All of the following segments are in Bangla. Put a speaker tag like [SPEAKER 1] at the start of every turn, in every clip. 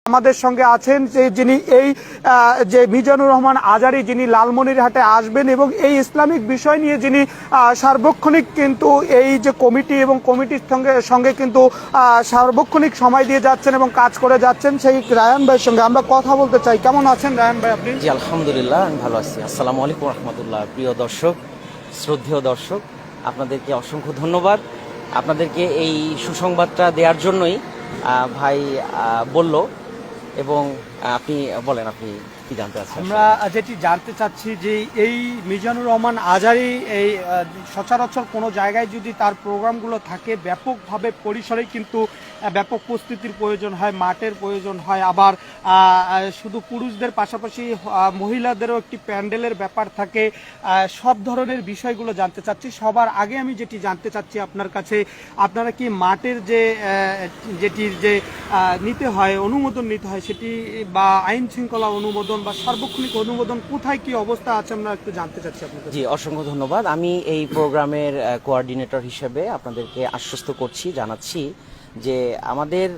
[SPEAKER 1] আমাদের সঙ্গে আছেন যিনি এই যে মিজানুর রহমান আজারি, যিনি লালমনিরহাটে আসবেন এবং এই ইসলামিক বিষয় নিয়ে যিনি সার্বক্ষণিক কিন্তু এই যে কমিটি এবং কমিটির সঙ্গে কিন্তু সার্বক্ষণিক সময় দিয়ে যাচ্ছেন এবং কাজ করে যাচ্ছেন, সেই রায়হান ভাইয়ের সঙ্গে আমরা কথা বলতে চাই। কেমন আছেন রায়হান ভাই আপনি?
[SPEAKER 2] জি আলহামদুলিল্লাহ, আমি ভালো আছি। আসসালামু আলাইকুম রহমতুল্লাহ। প্রিয় দর্শক, শ্রদ্ধেয় দর্শক, আপনাদেরকে অসংখ্য ধন্যবাদ। আপনাদেরকে এই সুসংবাদটা দেওয়ার জন্যই ভাই বলল, এবং আপনি বলেন, আপনি কি জানতে চাচ্ছেন?
[SPEAKER 1] আমরা যেটি জানতে চাচ্ছি যে এই মিজানুর রহমান আজারি এই সচরাচর কোনো জায়গায় যদি তার প্রোগ্রামগুলো থাকে, ব্যাপকভাবে পরিসরে কিন্তু ব্যাপক প্রস্তুতির প্রয়োজন হয়, মাঠের প্রয়োজন হয়, আবার শুধু পুরুষদের পাশাপাশি মহিলাদেরও একটি প্যান্ডেলের ব্যাপার থাকে। সব ধরনের বিষয়গুলো জানতে চাচ্ছি। সবার আগে আমি যেটি জানতে চাচ্ছি আপনার কাছে, আপনারা কি মাঠের যেটির যে নিতে হয়, অনুমোদন নিতে হয়, সেটি বা আইন শৃঙ্খলা অনুমোদন বা সার্বক্ষণিক অনুমোদন কোথায় কি অবস্থা আছে আমরা একটু জানতে চাচ্ছি আপনার কাছে।
[SPEAKER 2] জি অসংখ্য ধন্যবাদ। আমি এই প্রোগ্রামের কোঅর্ডিনেটর হিসেবে আপনাদেরকে আশ্বস্ত করছি, জানাচ্ছি যে আমাদের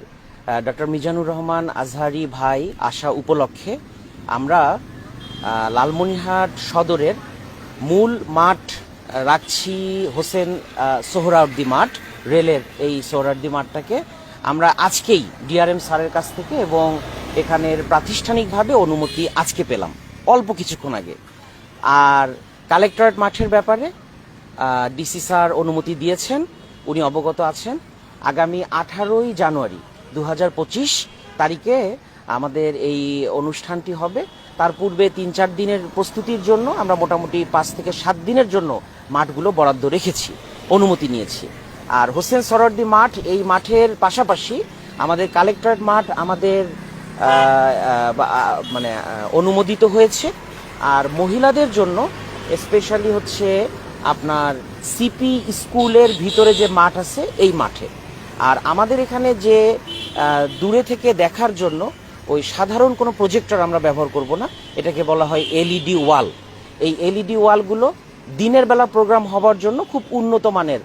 [SPEAKER 2] ডক্টর মিজানুর রহমান আজহারি ভাই আসা উপলক্ষে আমরা লালমনিরহাট সদরের মূল মাঠ রাখছি হোসেন সোহরাওয়ার্দী মাঠ, রেলের এই সোহরাওয়ার্দী মাঠটাকে আমরা আজকেই ডিআরএম স্যারের কাছ থেকে এবং এখানের প্রাতিষ্ঠানিকভাবে অনুমতি আজকে পেলাম, অল্প কিছুক্ষণ আগে। আর কালেক্টরেট মাঠের ব্যাপারে ডিসি স্যার অনুমতি দিয়েছেন, উনি অবগত আছেন। আগামী 18ই জানুয়ারি 2025 তারিখে আমাদের এই অনুষ্ঠানটি হবে। তার পূর্বে 3-4 দিনের প্রস্তুতির জন্য আমরা মোটামুটি 5 থেকে 7 দিনের জন্য মাঠগুলো বরাদ্দ রেখেছি, অনুমতি নিয়েছি। আর হোসেন সোহরাওয়ার্দী মাঠ, এই মাঠের পাশাপাশি আমাদের কালেক্টরেট মাঠ আমাদের মানে অনুমোদিত হয়েছে। আর মহিলাদের জন্য স্পেশালি হচ্ছে আপনার সিপি স্কুলের ভিতরে যে মাঠ আছে এই মাঠে। আর আমাদের এখানে যে দূরে থেকে দেখার জন্য ওই সাধারণ কোনো প্রজেক্টর আমরা ব্যবহার করব না, এটাকে বলা হয় এলইডি ওয়াল। এই এলইডি ওয়ালগুলো দিনের বেলা প্রোগ্রাম হওয়ার জন্য খুব উন্নত মানের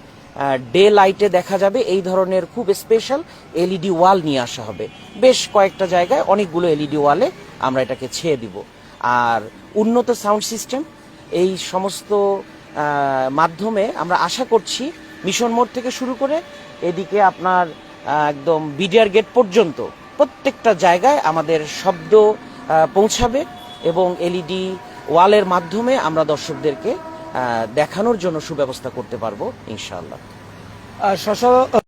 [SPEAKER 2] ডে লাইটে দেখা যাবে এই ধরনের খুব স্পেশাল এলইডি ওয়াল নিয়ে আসা হবে। বেশ কয়েকটা জায়গায় অনেকগুলো এলইডি ওয়ালে আমরা এটাকে ছেয়ে দিব। আর উন্নত সাউন্ড সিস্টেম, এই সমস্ত মাধ্যমে আমরা আশা করছি মিশন মোড় থেকে শুরু করে এদিকে আপনার একদম বিডিআর গেট পর্যন্ত প্রত্যেকটা জায়গায় আমাদের শব্দ পৌঁছাবে এবং এলইডি ওয়ালের মাধ্যমে আমরা দর্শকদেরকে দেখানোর জন্য সুব্যবস্থা করতে পারবো ইনশাআল্লাহ।